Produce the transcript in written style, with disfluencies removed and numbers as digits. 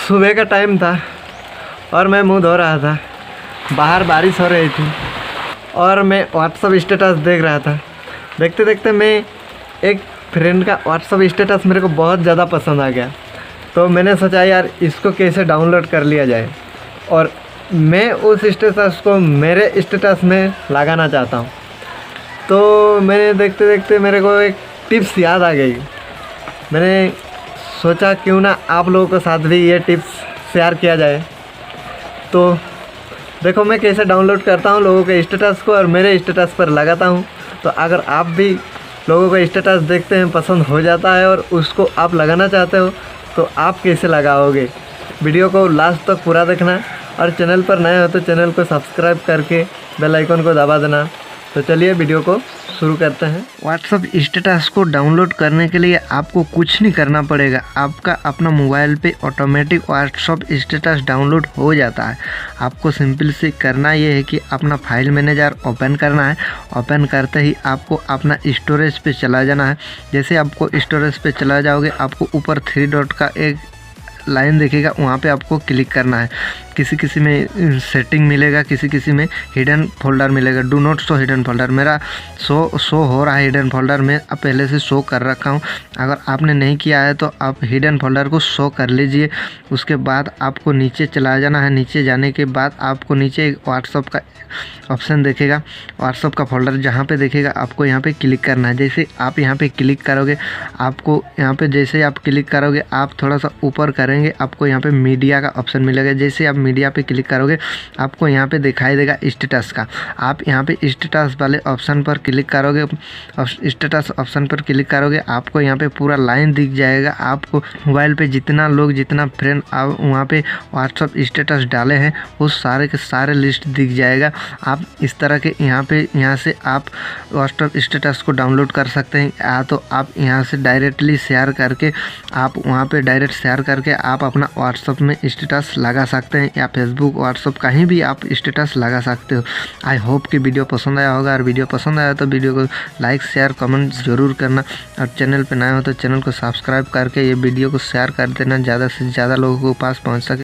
सुबह का टाइम था और मैं मुंह धो रहा था। बाहर बारिश हो रही थी और मैं व्हाट्सअप स्टेटस देख रहा था। देखते देखते मैं एक फ्रेंड का व्हाट्सअप स्टेटस मेरे को बहुत ज़्यादा पसंद आ गया, तो मैंने सोचा यार इसको कैसे डाउनलोड कर लिया जाए और मैं उस स्टेटस को मेरे स्टेटस में लगाना चाहता हूँ। तो मैंने देखते देखते मेरे को एक टिप्स याद आ गई। मैंने सोचा क्यों ना आप लोगों के साथ भी ये टिप्स शेयर किया जाए। तो देखो मैं कैसे डाउनलोड करता हूँ लोगों के स्टेटस को और मेरे स्टेटस पर लगाता हूँ। तो अगर आप भी लोगों का स्टेटस देखते हैं, पसंद हो जाता है और उसको आप लगाना चाहते हो तो आप कैसे लगाओगे, वीडियो को लास्ट तक पूरा देखना। और चैनल पर नए हो तो चैनल को सब्सक्राइब करके बेल आइकन को दबा देना। तो चलिए वीडियो को शुरू करते हैं। व्हाट्सअप स्टेटस को डाउनलोड करने के लिए आपको कुछ नहीं करना पड़ेगा। आपका अपना मोबाइल पे ऑटोमेटिक व्हाट्सअप स्टेटस डाउनलोड हो जाता है। आपको सिंपल से करना ये है कि अपना फाइल मैनेजर ओपन करना है। ओपन करते ही आपको अपना स्टोरेज पे चला जाना है। जैसे आपको स्टोरेज पे चला जाओगे, आपको ऊपर 3 डॉट का एक लाइन दिखेगा, वहाँ पे आपको क्लिक करना है। किसी किसी में सेटिंग मिलेगा, किसी किसी में हिडन फोल्डर मिलेगा। Do not show hidden folder, मेरा शो हो रहा है हिडन फोल्डर, मैं पहले से शो कर रखा हूँ। अगर आपने नहीं किया है तो आप हिडन फोल्डर को शो कर लीजिए। उसके बाद आपको नीचे चला जाना है। नीचे जाने के बाद आपको नीचे एक व्हाट्सअप का ऑप्शन दिखेगा। व्हाट्सअप का फोल्डर जहाँ पे दिखेगा आपको यहाँ पे क्लिक करना है। जैसे आप यहाँ पे क्लिक करोगे, आपको यहाँ पे जैसे आप क्लिक करोगे, आप थोड़ा सा ऊपर करेंगे, आपको यहाँ पे मीडिया का ऑप्शन मिलेगा। जैसे आप मीडिया पे क्लिक करोगे, आपको यहाँ पे दिखाई देगा स्टेटस का। आप यहाँ पे स्टेटस वाले ऑप्शन पर क्लिक करोगे, स्टेटस ऑप्शन पर क्लिक करोगे, आपको यहाँ पे पूरा लाइन दिख जाएगा। आपको मोबाइल पे जितना लोग, जितना फ्रेंड आप वहाँ पे व्हाट्सअप स्टेटस डाले हैं वो सारे के सारे लिस्ट दिख जाएगा। आप इस तरह के यहाँ से आप व्हाट्सअप स्टेटस को डाउनलोड कर सकते हैं। या तो आप यहाँ से डायरेक्टली शेयर करके आप वहाँ पे डायरेक्ट शेयर करके आप अपना व्हाट्सअप में स्टेटस लगा सकते हैं, या फेसबुक, व्हाट्सअप कहीं भी आप स्टेटस लगा सकते हो। आई होप कि वीडियो पसंद आया होगा, और वीडियो पसंद आया तो वीडियो को लाइक, शेयर, कमेंट ज़रूर करना। और चैनल पे नए हो तो चैनल को सब्सक्राइब करके ये वीडियो को शेयर कर देना, ज़्यादा से ज़्यादा लोगों के पास पहुँच सके।